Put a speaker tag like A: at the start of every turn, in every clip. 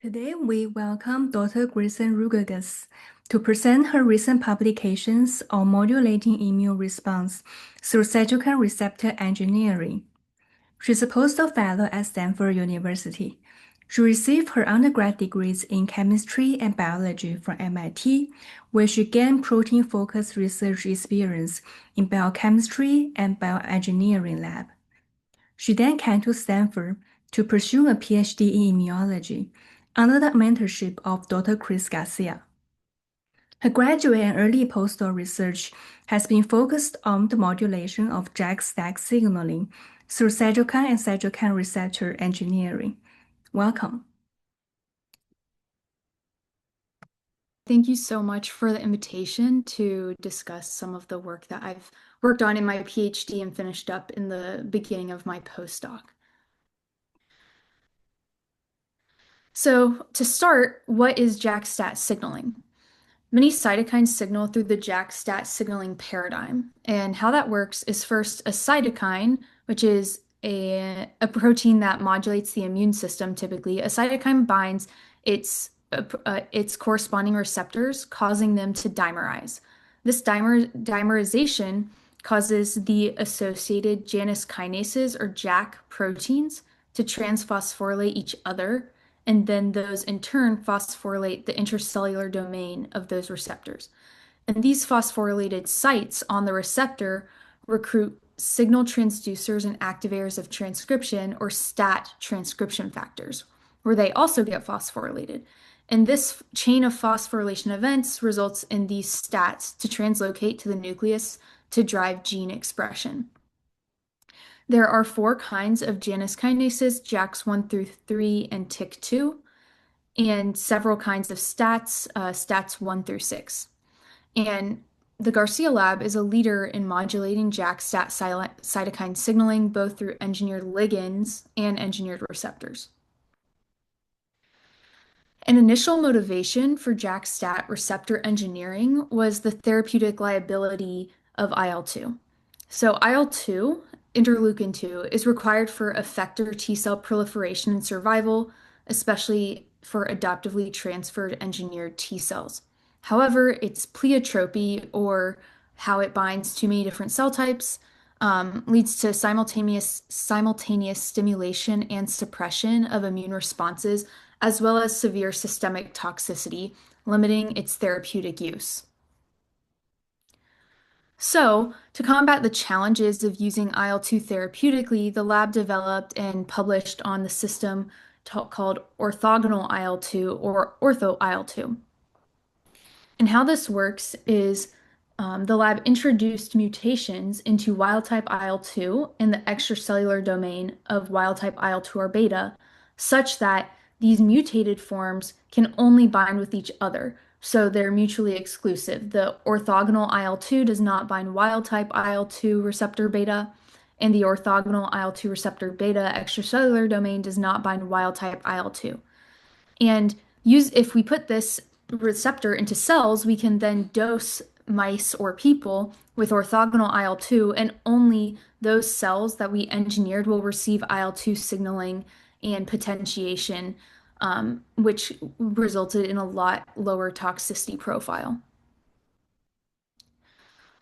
A: Today, we welcome Dr. Grayson to present her recent publications on modulating immune response through cytokine receptor engineering. She's a postdoc fellow at Stanford University. She received her undergrad degrees in chemistry and biology from MIT, where she gained protein-focused research experience in biochemistry and bioengineering lab. She then came to Stanford to pursue a Ph.D. in immunology under the mentorship of Dr. Chris Garcia. Her graduate and early postdoc research has been focused on the modulation of JAK-STAT signaling through cytokine and cytokine receptor engineering. Welcome.
B: Thank you so much for the invitation to discuss some of the work that I've worked on in my PhD and finished up in the beginning of my postdoc. So to start, what is JAK-STAT signaling? Many cytokines signal through the JAK-STAT signaling paradigm. And how that works is first a cytokine, which is a protein that modulates the immune system typically. A cytokine binds its corresponding receptors, causing them to dimerize. This dimerization causes the associated Janus kinases or JAK proteins to transphosphorylate each other, and then those in turn phosphorylate the intracellular domain of those receptors. And these phosphorylated sites on the receptor recruit signal transducers and activators of transcription, or STAT transcription factors, where they also get phosphorylated. And this chain of phosphorylation events results in these STATs to translocate to the nucleus to drive gene expression. There are 4 kinds of Janus kinases, JAKs 1 through 3 and TYK2, and several kinds of STATs, STATs 1 through 6. And the Garcia lab is a leader in modulating JAK-STAT cytokine signaling, both through engineered ligands and engineered receptors. An initial motivation for JAK-STAT receptor engineering was the therapeutic liability of IL-2. So IL-2, interleukin 2, is required for effector T cell proliferation and survival, especially for adaptively transferred engineered T cells. However, its pleiotropy, or how it binds to many different cell types, leads to simultaneous stimulation and suppression of immune responses, as well as severe systemic toxicity, limiting its therapeutic use. So, to combat the challenges of using IL-2 therapeutically, the lab developed and published on the system called orthogonal IL-2, or ortho-IL-2. And how this works is the lab introduced mutations into wild-type IL-2 in the extracellular domain of wild-type IL-2R beta, such that these mutated forms can only bind with each other, so they're mutually exclusive. The orthogonal IL-2 does not bind wild-type IL-2 receptor beta, and the orthogonal IL-2 receptor beta extracellular domain does not bind wild-type IL-2. And if we put this receptor into cells, we can then dose mice or people with orthogonal IL-2, and only those cells that we engineered will receive IL-2 signaling and potentiation, which resulted in a lot lower toxicity profile.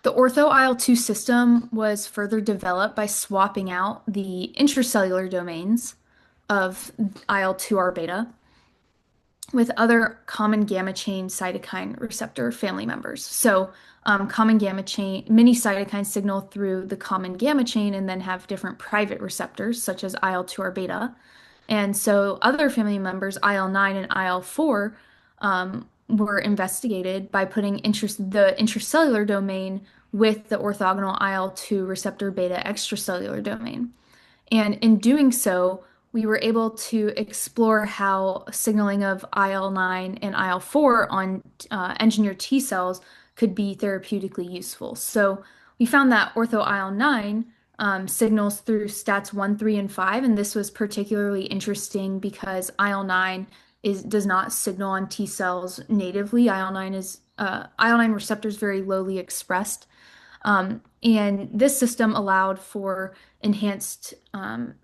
B: The ortho IL-2 system was further developed by swapping out the intracellular domains of IL-2R beta with other common gamma chain cytokine receptor family members. So common gamma chain, many cytokines signal through the common gamma chain and then have different private receptors, such as IL-2R beta. And so other family members, IL-9 and IL-4, were investigated by putting the intracellular domain with the orthogonal IL-2 receptor beta extracellular domain. And in doing so, we were able to explore how signaling of IL-9 and IL-4 on engineered T cells could be therapeutically useful. So we found that ortho IL-9 signals through STATs 1, 3, and 5, and this was particularly interesting because IL-9 does not signal on T cells natively. IL-9 receptor is very lowly expressed. And this system allowed for enhanced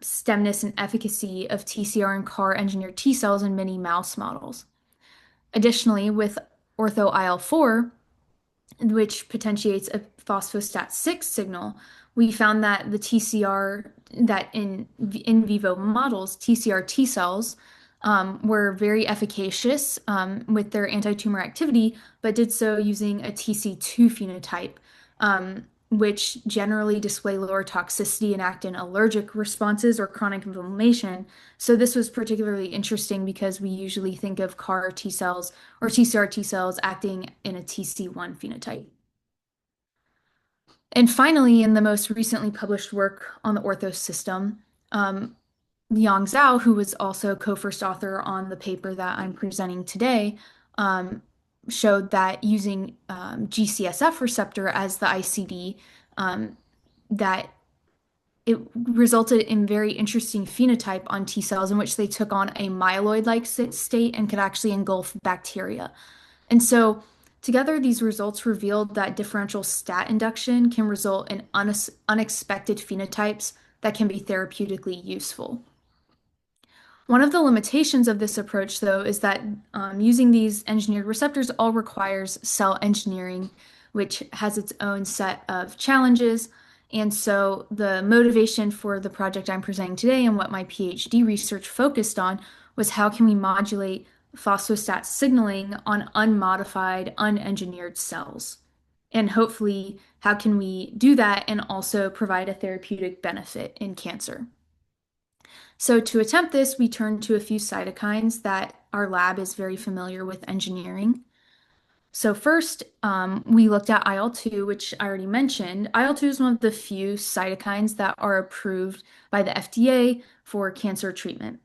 B: stemness and efficacy of TCR and CAR engineered T cells in many mouse models. Additionally, with ortho IL-4, which potentiates a phosphostat 6 signal, we found that the TCR that in vivo models, TCR T cells were very efficacious with their antitumor activity, but did so using a TC2 phenotype, which generally display lower toxicity and act in allergic responses or chronic inflammation. So this was particularly interesting because we usually think of CAR T cells or TCR T cells acting in a TC1 phenotype. And finally, in the most recently published work on the ortho system, Yang Zhao, who was also co-first author on the paper that I'm presenting today, showed that using GCSF receptor as the ICD, that it resulted in very interesting phenotype on T cells in which they took on a myeloid-like state and could actually engulf bacteria. And so together, these results revealed that differential STAT induction can result in unexpected phenotypes that can be therapeutically useful. One of the limitations of this approach, though, is that using these engineered receptors all requires cell engineering, which has its own set of challenges. And so the motivation for the project I'm presenting today and what my PhD research focused on was how can we modulate phosphostat signaling on unmodified, unengineered cells? And hopefully, how can we do that and also provide a therapeutic benefit in cancer? So to attempt this, we turned to a few cytokines that our lab is very familiar with engineering. So first, we looked at IL-2, which I already mentioned. IL-2 is one of the few cytokines that are approved by the FDA for cancer treatment.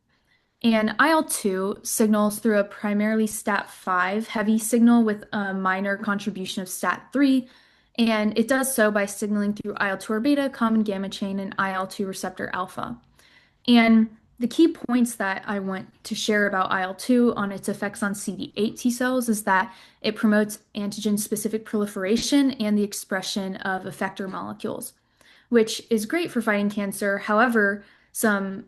B: And IL-2 signals through a primarily STAT5 heavy signal with a minor contribution of STAT3, and it does so by signaling through IL-2 beta, common gamma chain, and IL-2 receptor alpha. And the key points that I want to share about IL-2 on its effects on CD8 T cells is that it promotes antigen-specific proliferation and the expression of effector molecules, which is great for fighting cancer. However, some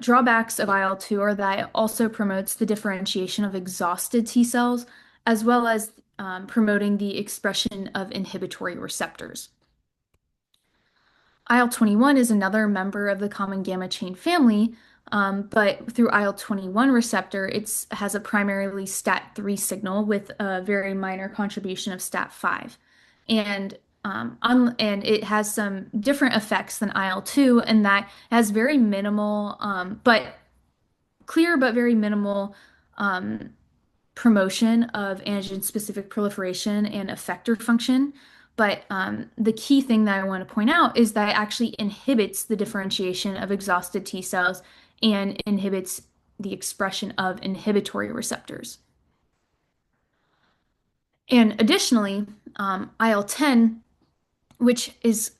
B: drawbacks of IL-2 are that it also promotes the differentiation of exhausted T cells, as well as promoting the expression of inhibitory receptors. IL-21 is another member of the common gamma chain family, but through IL-21 receptor, it has a primarily STAT3 signal with a very minor contribution of STAT5. And it has some different effects than IL-2 in that it has very minimal, but clear but very minimal promotion of antigen-specific proliferation and effector function. But the key thing that I want to point out is that it actually inhibits the differentiation of exhausted T cells and inhibits the expression of inhibitory receptors. And additionally, IL-10, which is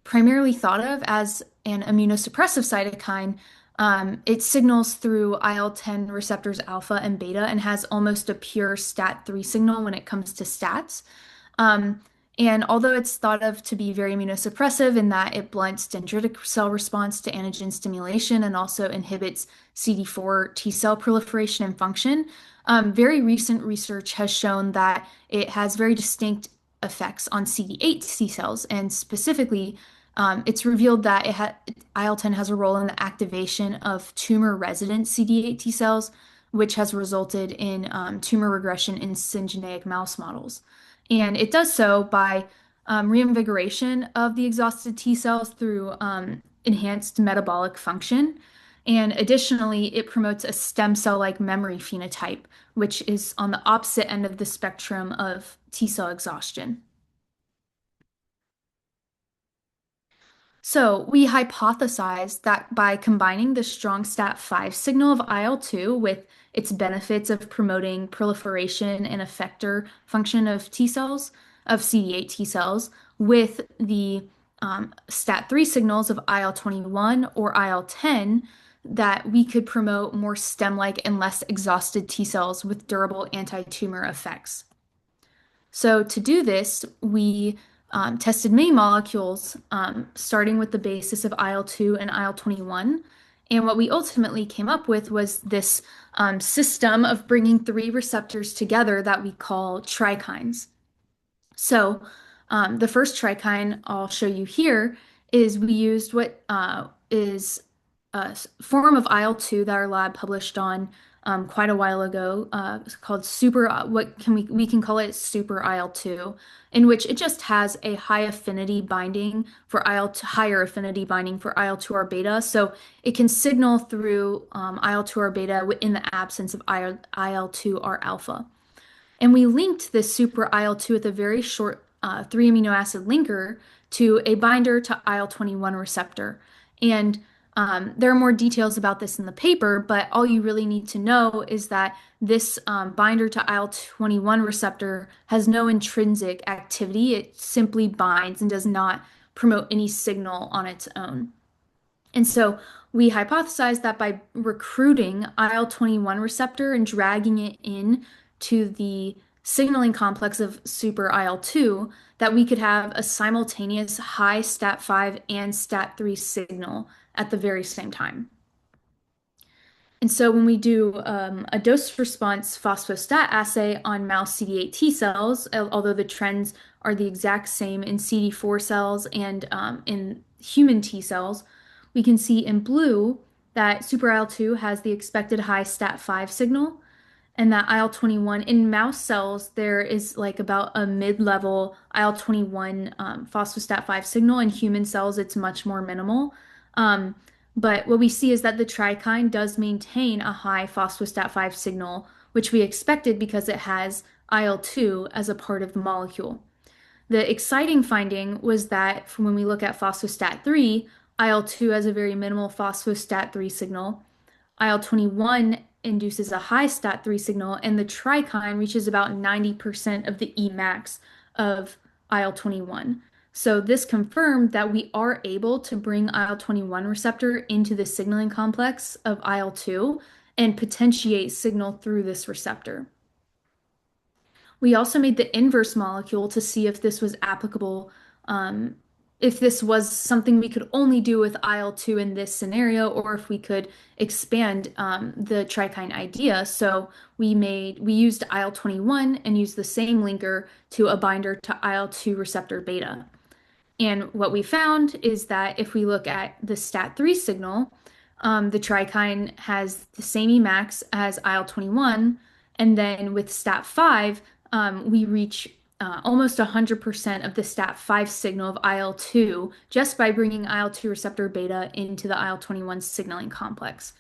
B: primarily thought of as an immunosuppressive cytokine, it signals through IL-10 receptors alpha and beta and has almost a pure STAT3 signal when it comes to STATs. And although it's thought of to be very immunosuppressive in that it blunts dendritic cell response to antigen stimulation and also inhibits CD4 T cell proliferation and function, very recent research has shown that it has very distinct effects on CD8 T cells, and specifically, it's revealed that IL-10 has a role in the activation of tumor-resident CD8 T cells, which has resulted in tumor regression in syngeneic mouse models. And it does so by reinvigoration of the exhausted T cells through enhanced metabolic function. And additionally, it promotes a stem cell-like memory phenotype, which is on the opposite end of the spectrum of T cell exhaustion. So we hypothesized that by combining the strong STAT5 signal of IL-2 with its benefits of promoting proliferation and effector function of T cells, of CD8 T cells, with the STAT3 signals of IL-21 or IL-10, that we could promote more stem-like and less exhausted T cells with durable anti-tumor effects. So to do this, we tested many molecules, starting with the basis of IL-2 and IL-21. And what we ultimately came up with was this system of bringing three receptors together that we call trikines. So the first trikine I'll show you here is we used what is a form of IL-2 that our lab published on quite a while ago. It's called super. What can we can call it super IL-2, in which it just has a high affinity binding for IL-2, higher affinity binding for IL-2R beta. So it can signal through IL-2R beta in the absence of IL-2R alpha. And we linked this super IL-2 with a very short 3 amino acid linker to a binder to IL-21 receptor. And there are more details about this in the paper, but all you really need to know is that this binder to IL-21 receptor has no intrinsic activity. It simply binds and does not promote any signal on its own. And so we hypothesized that by recruiting IL-21 receptor and dragging it in to the signaling complex of super IL-2, that we could have a simultaneous high STAT5 and STAT3 signal at the very same time. And so when we do a dose response phosphostat assay on mouse CD8 T cells, although the trends are the exact same in CD4 cells and in human T cells, we can see in blue that super IL-2 has the expected high STAT5 signal, and that IL-21 in mouse cells, there is like about a mid-level IL-21 phosphostat 5 signal. In human cells, it's much more minimal. But what we see is that the trikine does maintain a high phosphostat 5 signal, which we expected because it has IL-2 as a part of the molecule. The exciting finding was that when we look at phosphostat 3, IL-2 has a very minimal phosphostat 3 signal. IL-21 induces a high STAT3 signal, and the trikine reaches about 90% of the Emax of IL-21. So this confirmed that we are able to bring IL-21 receptor into the signaling complex of IL-2 and potentiate signal through this receptor. We also made the inverse molecule to see if this was applicable, if this was something we could only do with IL-2 in this scenario, or if we could expand the trikine idea. So we used IL-21 and used the same linker to a binder to IL-2 receptor beta. And what we found is that if we look at the STAT3 signal, the trikine has the same Emax as IL-21, and then with STAT5, we reach almost 100% of the STAT5 signal of IL-2 just by bringing IL-2 receptor beta into the IL-21 signaling complex.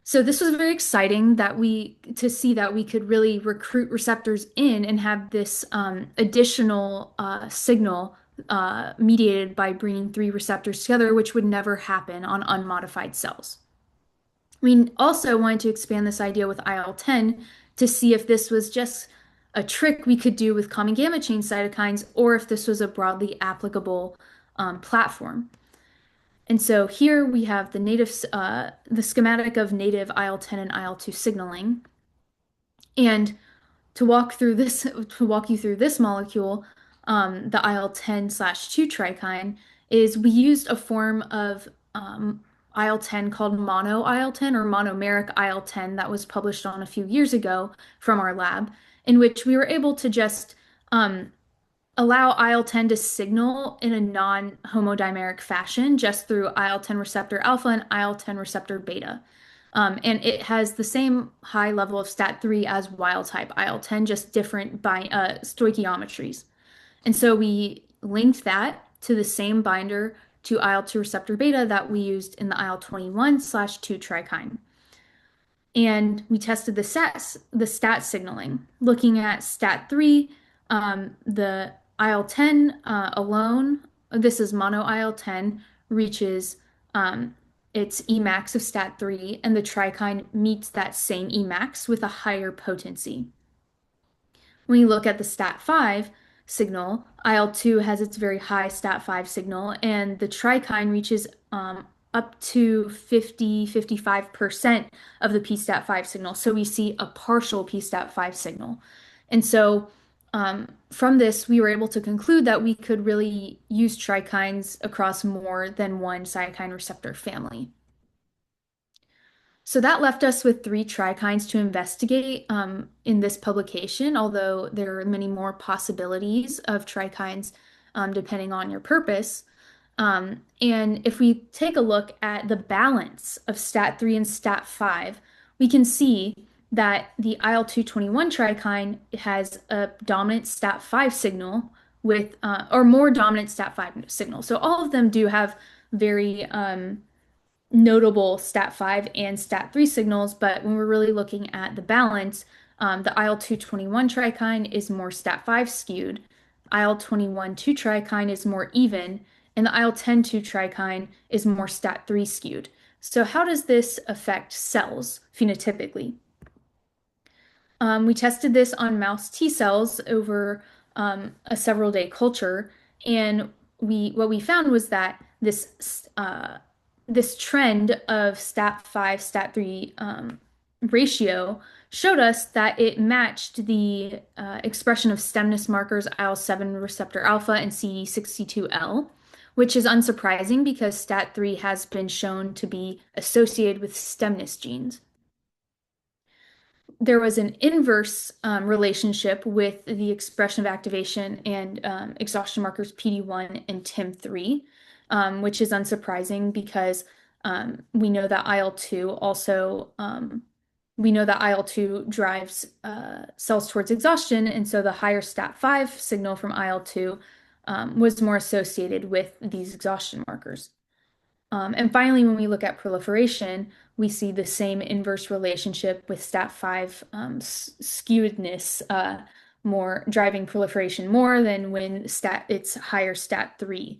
B: So this was very exciting to see that we could really recruit receptors in and have this additional signal mediated by bringing three receptors together, which would never happen on unmodified cells. We also wanted to expand this idea with IL-10 to see if this was just a trick we could do with common gamma chain cytokines, or if this was a broadly applicable platform. And so here we have the schematic of native IL-10 and IL-2 signaling. And to walk you through this molecule, the IL-10/2 trikine, is we used a form of IL-10 called mono IL-10 or monomeric IL-10 that was published on a few years ago from our lab, in which we were able to just allow IL-10 to signal in a non-homodimeric fashion just through IL-10 receptor alpha and IL-10 receptor beta. And it has the same high level of STAT3 as wild type IL-10, just different stoichiometries. And so we linked that to the same binder to IL-2 receptor beta that we used in the IL-21/2 trikine. And we tested the STAT signaling, looking at STAT3, the IL-10 alone, this is mono IL-10, reaches its Emax of STAT3, and the trikine meets that same Emax with a higher potency. When you look at the STAT5 signal, IL-2 has its very high STAT5 signal, and the trikine reaches up to 55% of the pSTAT5 signal. So we see a partial pSTAT5 signal. And so From this, we were able to conclude that we could really use trikines across more than one cytokine receptor family. So that left us with three trikines to investigate in this publication, although there are many more possibilities of trikines depending on your purpose. And if we take a look at the balance of STAT3 and STAT5, we can see that the IL-2/21 trikine has a dominant STAT5 signal with, or more dominant STAT5 signal. So all of them do have very notable STAT5 and STAT3 signals, but when we're really looking at the balance, the IL-2/21 trikine is more STAT5 skewed, IL-21/2 trikine is more even, and the IL-10/2 trikine is more STAT3 skewed. So how does this affect cells phenotypically? We tested this on mouse T cells over a several day culture, and what we found was that this trend of STAT5 STAT3 ratio showed us that it matched the expression of stemness markers IL-7 receptor alpha and CD62L, which is unsurprising because STAT3 has been shown to be associated with stemness genes. There was an inverse relationship with the expression of activation and exhaustion markers PD-1 and TIM3, which is unsurprising because we know that IL-2 also we know that IL-2 drives cells towards exhaustion, and so the higher STAT5 signal from IL-2 was more associated with these exhaustion markers. And finally, when we look at proliferation, we see the same inverse relationship with STAT5 skewedness more driving proliferation more than when it's higher STAT3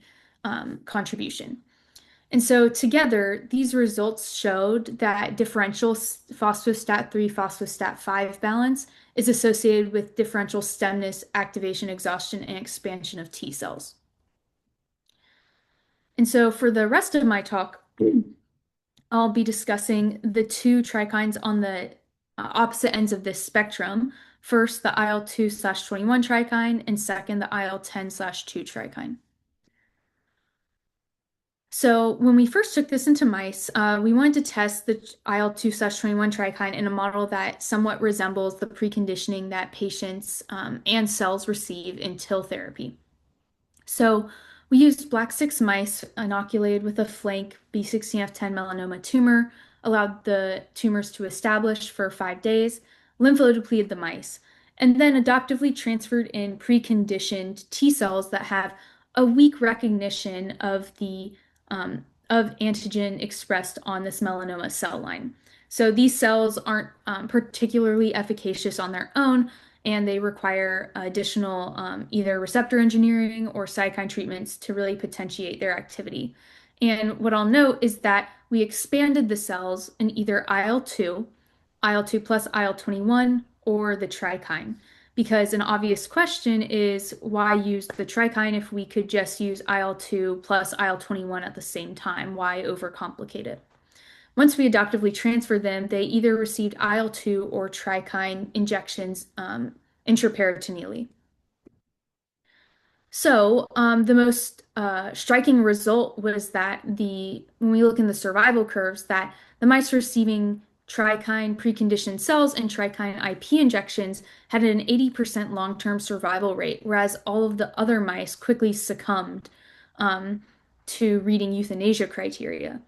B: contribution. And so together, these results showed that differential phosphostat3 phosphostat5 balance is associated with differential stemness, activation, exhaustion, and expansion of T cells. And so for the rest of my talk, I'll be discussing the two trikines on the opposite ends of this spectrum. First, the IL-2/21 trikine, and second, the IL-10/2 trikine. So when we first took this into mice, we wanted to test the IL-2/21 trikine in a model that somewhat resembles the preconditioning that patients and cells receive in TIL therapy. So we used black 6 mice inoculated with a flank B16F10 melanoma tumor, allowed the tumors to establish for 5 days, lymphodepleted the mice, and then adoptively transferred in preconditioned T cells that have a weak recognition of the of antigen expressed on this melanoma cell line. So these cells aren't particularly efficacious on their own, and they require additional either receptor engineering or cytokine treatments to really potentiate their activity. And what I'll note is that we expanded the cells in either IL-2, IL-2 plus IL-21, or the trikine. Because an obvious question is why use the trikine if we could just use IL-2 plus IL-21 at the same time? Why overcomplicate it? Once we adoptively transferred them, they either received IL-2 or trikine injections intraperitoneally. So the most striking result was that when we look in the survival curves, that the mice receiving trikine preconditioned cells and trikine IP injections had an 80% long-term survival rate, whereas all of the other mice quickly succumbed to reading euthanasia criteria.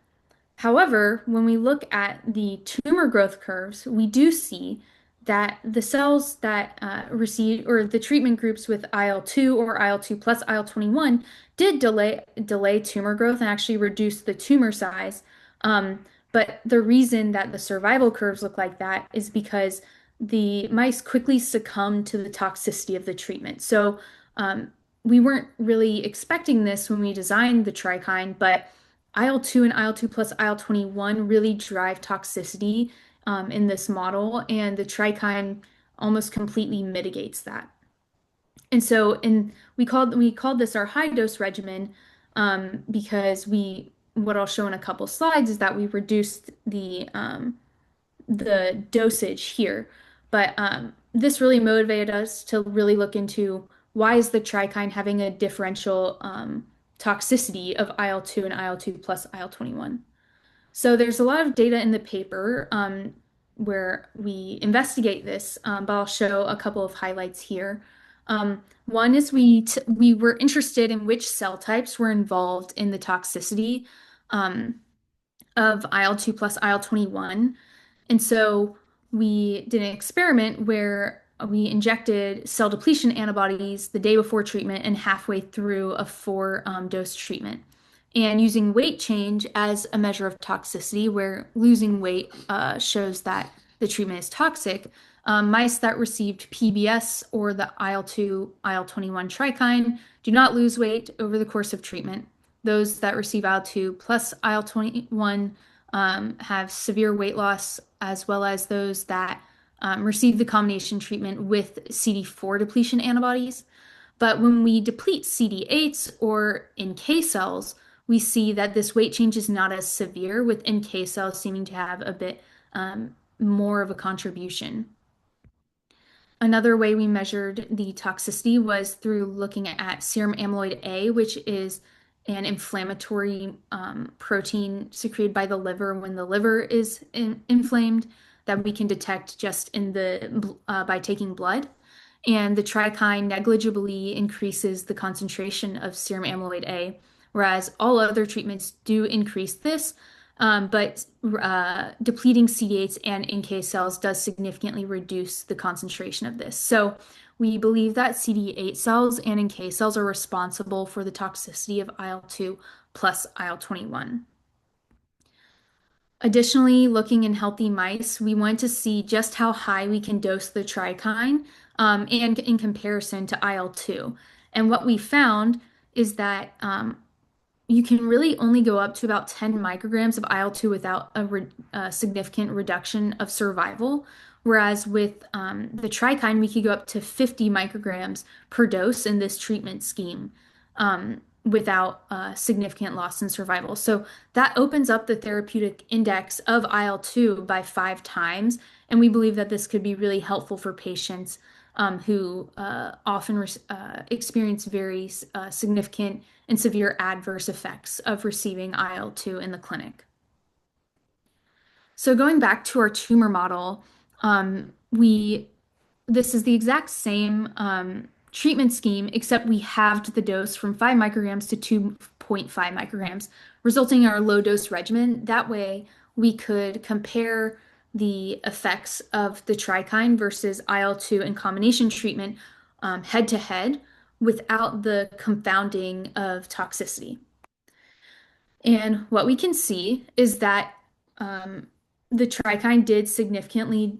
B: However, when we look at the tumor growth curves, we do see that the cells that received, or the treatment groups with IL-2 or IL-2 plus IL-21 did delay tumor growth and actually reduce the tumor size. But the reason that the survival curves look like that is because the mice quickly succumbed to the toxicity of the treatment. So we weren't really expecting this when we designed the trikine, but IL-2 and IL-2 plus IL-21 really drive toxicity in this model, and the trikine almost completely mitigates that. And so we called this our high dose regimen because what I'll show in a couple slides is that we reduced the dosage here. But this really motivated us to really look into why is the Trikine having a differential toxicity of IL-2 and IL-2 plus IL-21. So there's a lot of data in the paper where we investigate this, but I'll show a couple of highlights here. One is we were interested in which cell types were involved in the toxicity um, of IL-2 plus IL-21. And so we did an experiment where we injected cell depletion antibodies the day before treatment and halfway through a four dose treatment. And using weight change as a measure of toxicity, where losing weight shows that the treatment is toxic, mice that received PBS or the IL-2, IL-21 trikine do not lose weight over the course of treatment. Those that receive IL-2 plus IL-21 have severe weight loss, as well as those that receive the combination treatment with CD4 depletion antibodies. But when we deplete CD8s or NK cells, we see that this weight change is not as severe, with NK cells seeming to have a bit more of a contribution. Another way we measured the toxicity was through looking at serum amyloid A, which is an inflammatory protein secreted by the liver when the liver is inflamed that we can detect just in the by taking blood. And the Trikine negligibly increases the concentration of serum amyloid A, whereas all other treatments do increase this, but depleting CD8s and NK cells does significantly reduce the concentration of this. So we believe that CD8 cells and NK cells are responsible for the toxicity of IL-2 plus IL-21. Additionally, looking in healthy mice, we want to see just how high we can dose the Trikine and in comparison to IL-2. And what we found is that you can really only go up to about 10 micrograms of IL-2 without a significant reduction of survival. Whereas with the Trikine, we could go up to 50 micrograms per dose in this treatment scheme without significant loss in survival. So that opens up the therapeutic index of IL-2 by 5 times. And we believe that this could be really helpful for patients who often experience very significant and severe adverse effects of receiving IL-2 in the clinic. So going back to our tumor model, this is the exact same treatment scheme, except we halved the dose from 5 micrograms to 2.5 micrograms, resulting in our low dose regimen. That way, we could compare the effects of the Trikine versus IL-2 in combination treatment head to head without the confounding of toxicity. And what we can see is that the Trikine did significantly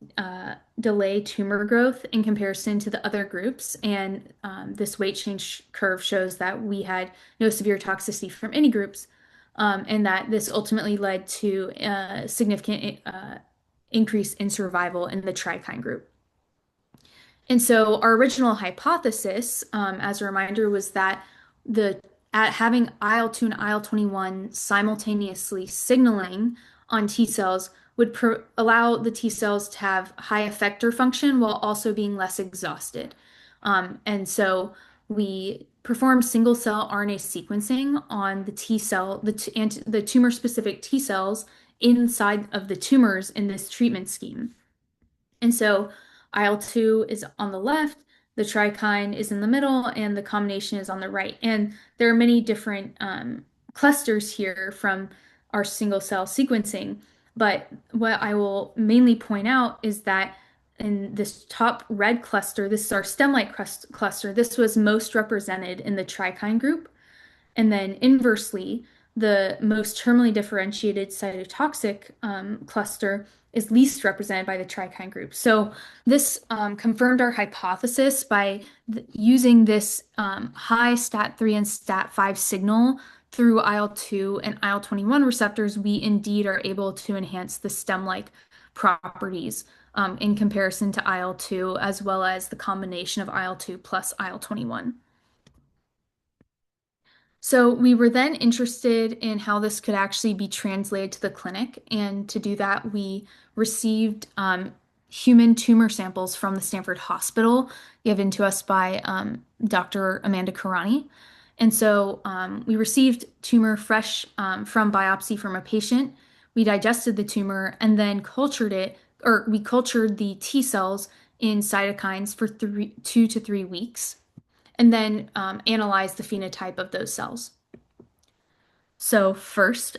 B: delay tumor growth in comparison to the other groups. And this weight change curve shows that we had no severe toxicity from any groups, and that this ultimately led to a significant increase in survival in the Trikine group. And so our original hypothesis, as a reminder, was that having IL-2 and IL-21 simultaneously signaling on T cells would allow the T cells to have high effector function while also being less exhausted. And so we performed single cell RNA sequencing on the T cell, the tumor specific T cells inside of the tumors in this treatment scheme. And so IL-2 is on the left, the Trikine is in the middle, and the combination is on the right. And there are many different clusters here from our single cell sequencing. But what I will mainly point out is that in this top red cluster, this is our stem-like cluster, this was most represented in the Trikine group. And then inversely, the most terminally differentiated cytotoxic cluster is least represented by the Trikine group. So this confirmed our hypothesis by using this high STAT3 and STAT5 signal through IL-2 and IL-21 receptors. We indeed are able to enhance the stem-like properties in comparison to IL-2, as well as the combination of IL-2 plus IL-21. So we were then interested in how this could actually be translated to the clinic. And to do that, we received human tumor samples from the Stanford Hospital given to us by Dr. Amanda Karani. And so we received tumor fresh from biopsy from a patient. We digested the tumor and then cultured it, or we cultured the T cells in cytokines for 2 to 3 weeks, and then analyzed the phenotype of those cells. So first,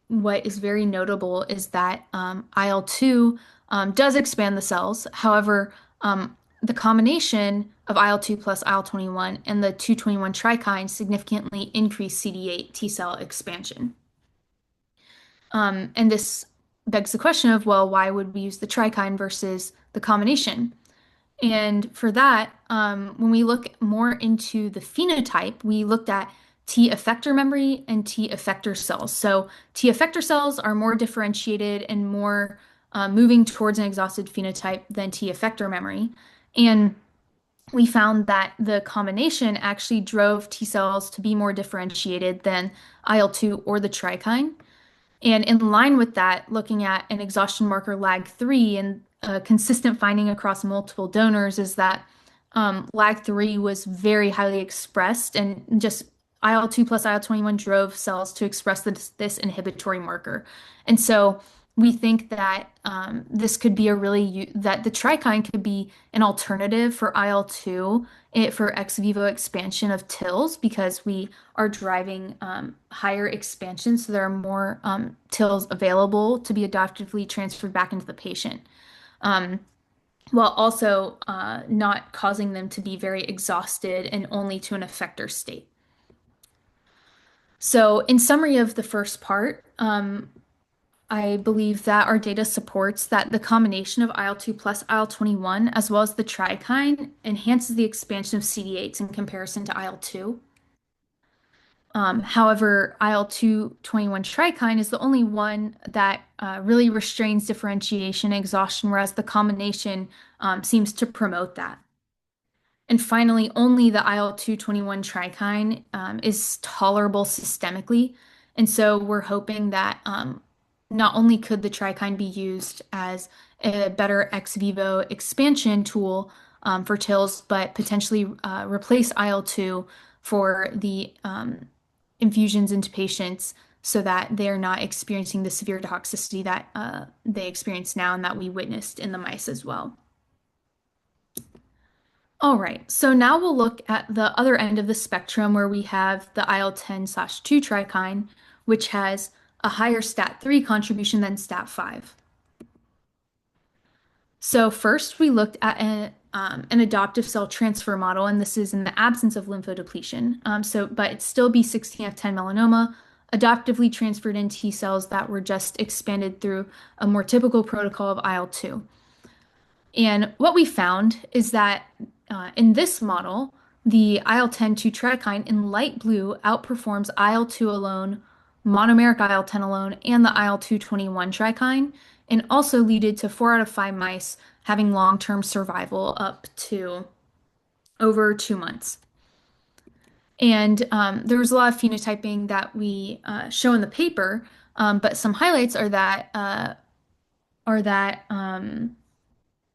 B: what is very notable is that IL-2 does expand the cells. However, the combination of IL-2 plus IL-21 and the 221 trikine significantly increase CD8 T cell expansion. And this begs the question of, well, why would we use the trikine versus the combination? And for that, when we look more into the phenotype, we looked at T effector memory and T effector cells. So T effector cells are more differentiated and more moving towards an exhausted phenotype than T effector memory. And we found that the combination actually drove T cells to be more differentiated than IL-2 or the trikine. And in line with that, looking at an exhaustion marker LAG3, and a consistent finding across multiple donors is that LAG3 was very highly expressed, and just IL-2 plus IL-21 drove cells to express this inhibitory marker. And so we think that this could be that the trikine could be an alternative for IL-2 for ex vivo expansion of TILs, because we are driving higher expansion, so there are more TILs available to be adaptively transferred back into the patient, while also not causing them to be very exhausted and only to an effector state. So in summary of the first part, I believe that our data supports that the combination of IL-2 plus IL-21 as well as the trikine enhances the expansion of CD8s in comparison to IL-2. However, IL-2/21 trikine is the only one that really restrains differentiation and exhaustion, whereas the combination seems to promote that. And finally, only the IL-2/21 trikine is tolerable systemically. And so we're hoping that not only could the trikine be used as a better ex vivo expansion tool for TILs, but potentially replace IL-2 for the infusions into patients so that they're not experiencing the severe toxicity that they experience now and that we witnessed in the mice as well. All right, so now we'll look at the other end of the spectrum where we have the IL-10/2 trikine, which has a higher STAT3 contribution than STAT5. So first we looked at an adoptive cell transfer model, and this is in the absence of lymphodepletion. But it's still B16F10 melanoma, adoptively transferred in T cells that were just expanded through a more typical protocol of IL-2. And what we found is that in this model, the IL-10/2 trikine in light blue outperforms IL-2 alone, monomeric IL-10 alone, and the IL-2/21 trikine, and also leaded to 4 out of 5 mice having long-term survival up to over 2 months. And there was a lot of phenotyping that we show in the paper, but some highlights are that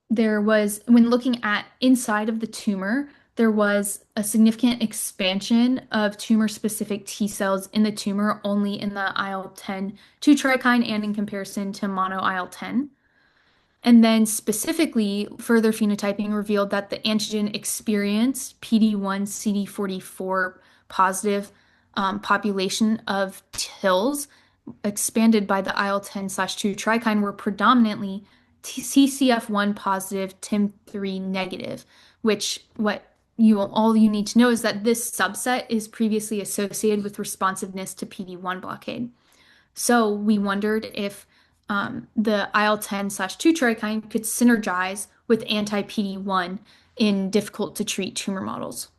B: there was, when looking at inside of the tumor, there was a significant expansion of tumor-specific T cells in the tumor, only in the IL-10/2 trikine and in comparison to mono IL-10. And then specifically, further phenotyping revealed that the antigen experienced PD-1 CD44 positive population of TILs expanded by the IL-10/2 trikine were predominantly CCF1 positive, TIM3 negative, which all you need to know is that this subset is previously associated with responsiveness to PD-1 blockade. So we wondered if the IL-10/2 trikine could synergize with anti-PD-1 in difficult to treat tumor models.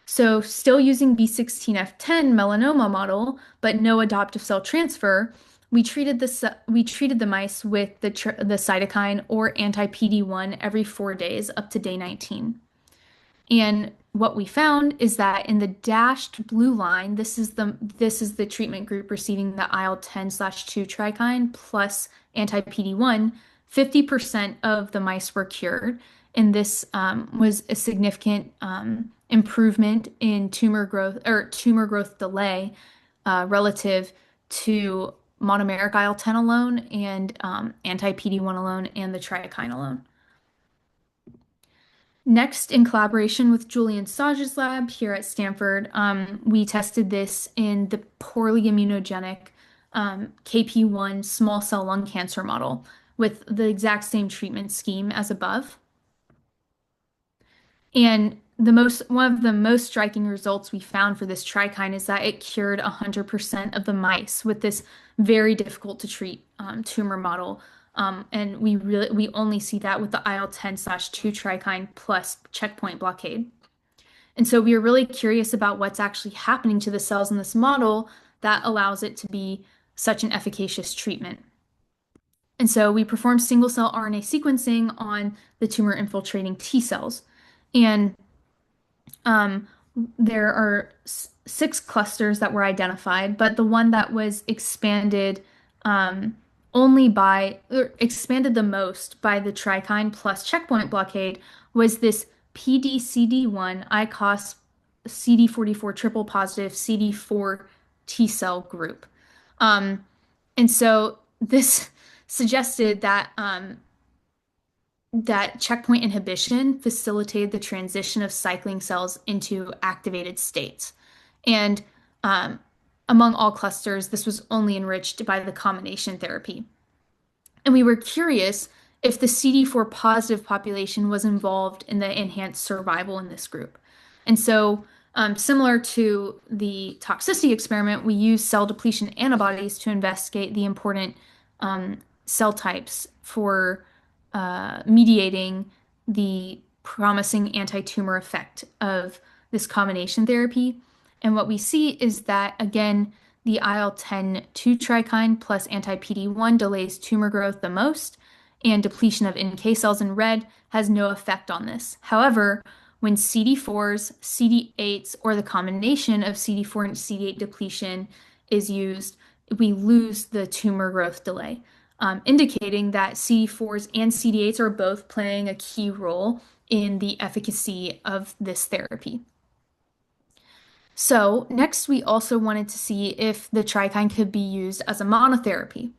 B: So still using B16F10 melanoma model, but no adoptive cell transfer, we treated the mice with the cytokine or anti-PD-1 every 4 days up to day 19. And what we found is that in the dashed blue line, this is the treatment group receiving the IL-10/2 trikine plus anti-PD-1. 50% of the mice were cured, and this was a significant improvement in tumor growth or tumor growth delay relative to monomeric IL-10 alone and anti-PD-1 alone and the trikine alone. Next, in collaboration with Julian Sage's lab here at Stanford, we tested this in the poorly immunogenic KP1 small cell lung cancer model with the exact same treatment scheme as above. And one of the most striking results we found for this trikine is that it cured 100% of the mice with this very difficult to treat tumor model. And we only see that with the IL-10/2 trikine plus checkpoint blockade. And so we are really curious about what's actually happening to the cells in this model that allows it to be such an efficacious treatment. And so we performed single cell RNA sequencing on the tumor infiltrating T cells. And there are 6 clusters that were identified, but the one that was expanded expanded the most by the trikine plus checkpoint blockade was this PDCD1 ICOS CD44 triple positive CD4 T cell group. And so this suggested that that checkpoint inhibition facilitated the transition of cycling cells into activated states. And among all clusters, this was only enriched by the combination therapy. And we were curious if the CD4 positive population was involved in the enhanced survival in this group. And so, similar to the toxicity experiment, we used cell depletion antibodies to investigate the important cell types for mediating the promising anti-tumor effect of this combination therapy. And what we see is that, again, the IL-10/2 trikine plus anti-PD-1 delays tumor growth the most, and depletion of NK cells in red has no effect on this. However, when CD4s, CD8s, or the combination of CD4 and CD8 depletion is used, we lose the tumor growth delay, indicating that CD4s and CD8s are both playing a key role in the efficacy of this therapy. So next, we also wanted to see if the trikine could be used as a monotherapy.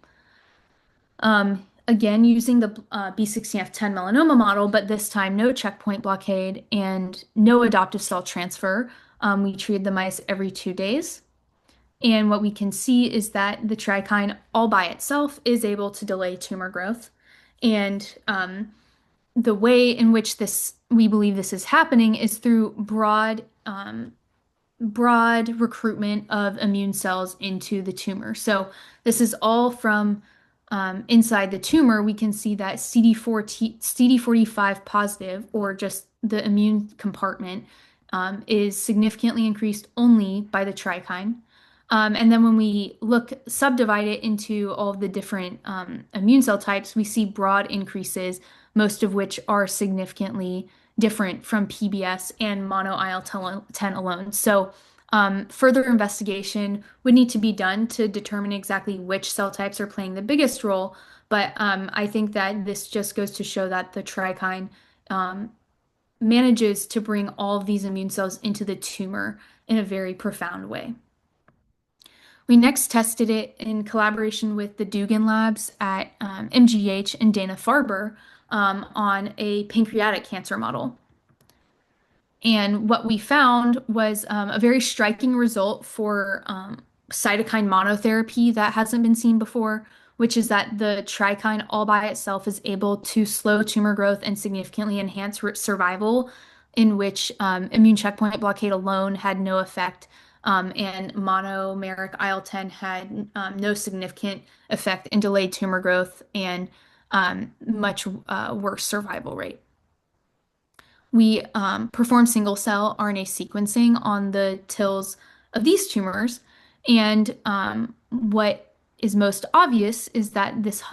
B: Again, using the B16F10 melanoma model, but this time no checkpoint blockade and no adoptive cell transfer. We treated the mice every 2 days. And what we can see is that the trikine all by itself is able to delay tumor growth. And the way in which we believe this is happening is through broad recruitment of immune cells into the tumor. So this is all from inside the tumor. We can see that CD45 positive, or just the immune compartment, is significantly increased only by the trikine. And then when we subdivide it into all of the different immune cell types, we see broad increases, most of which are significantly different from PBS and mono IL-10 alone. So further investigation would need to be done to determine exactly which cell types are playing the biggest role. But I think that this just goes to show that the trikine manages to bring all of these immune cells into the tumor in a very profound way. We next tested it in collaboration with the Dugan labs at MGH and Dana-Farber on a pancreatic cancer model. And what we found was a very striking result for cytokine monotherapy that hasn't been seen before, which is that the trikine all by itself is able to slow tumor growth and significantly enhance survival, in which immune checkpoint blockade alone had no effect. And monomeric IL-10 had no significant effect in delayed tumor growth and much worse survival rate. We performed single cell RNA sequencing on the TILs of these tumors, and what is most obvious is that this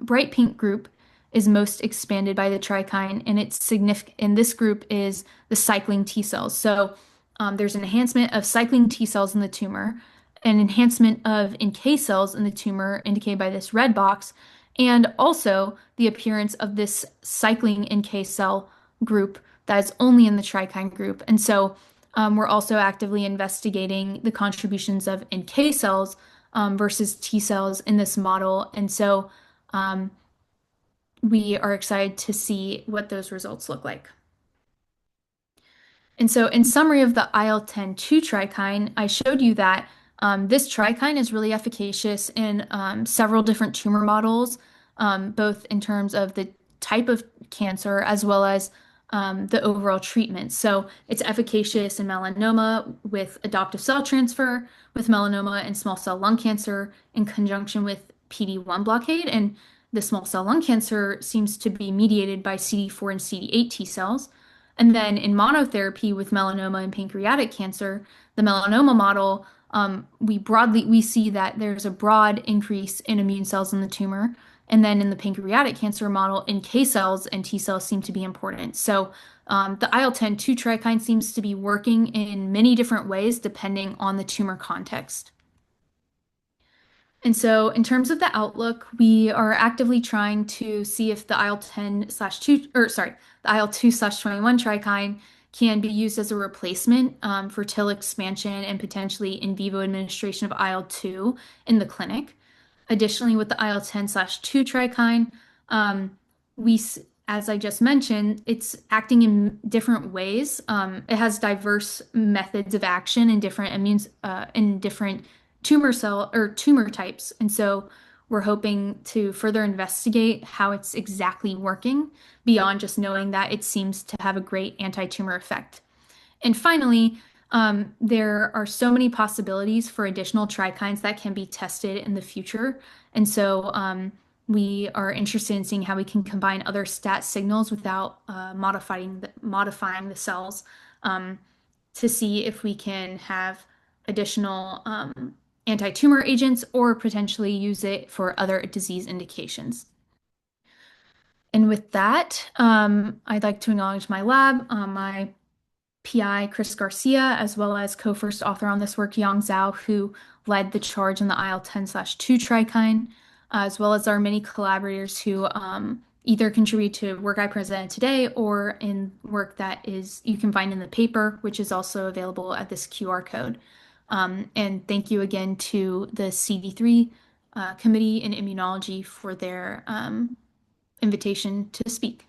B: bright pink group is most expanded by the trikine, and it's significant. In this group is the cycling T cells. So there's an enhancement of cycling T cells in the tumor, an enhancement of NK cells in the tumor, indicated by this red box, and also the appearance of this cycling NK cell group that is only in the trikine group. And so we're also actively investigating the contributions of NK cells versus T cells in this model. And so we are excited to see what those results look like. And so, in summary of the IL-10-2 trikine, I showed you that this trikine is really efficacious in several different tumor models, both in terms of the type of cancer as well as the overall treatment. So, it's efficacious in melanoma with adoptive cell transfer, with melanoma and small cell lung cancer in conjunction with PD-1 blockade. And the small cell lung cancer seems to be mediated by CD4 and CD8 T cells. And then in monotherapy with melanoma and pancreatic cancer, the melanoma model, we see that there's a broad increase in immune cells in the tumor. And then in the pancreatic cancer model, NK cells and T cells seem to be important. So the IL-10-2 trikine seems to be working in many different ways depending on the tumor context. And so, in terms of the outlook, we are actively trying to see if the IL-10/2, or sorry, the IL-2/21 trikine can be used as a replacement for TIL expansion and potentially in vivo administration of IL-2 in the clinic. Additionally, with the IL-10/2 trikine, as I just mentioned, it's acting in different ways. It has diverse methods of action in different tumor cell or tumor types. And so we're hoping to further investigate how it's exactly working beyond just knowing that it seems to have a great anti-tumor effect. And finally, there are so many possibilities for additional trikines that can be tested in the future. And so we are interested in seeing how we can combine other STAT signals without modifying the cells to see if we can have additional anti-tumor agents or potentially use it for other disease indications. And with that, I'd like to acknowledge my lab, my PI, Chris Garcia, as well as co-first author on this work, Yang Zhao, who led the charge in the IL-10/2 trikine, as well as our many collaborators who either contribute to work I presented today or in work that you can find in the paper, which is also available at this QR code. And thank you again to the CD3 Committee in Immunology for their invitation to speak.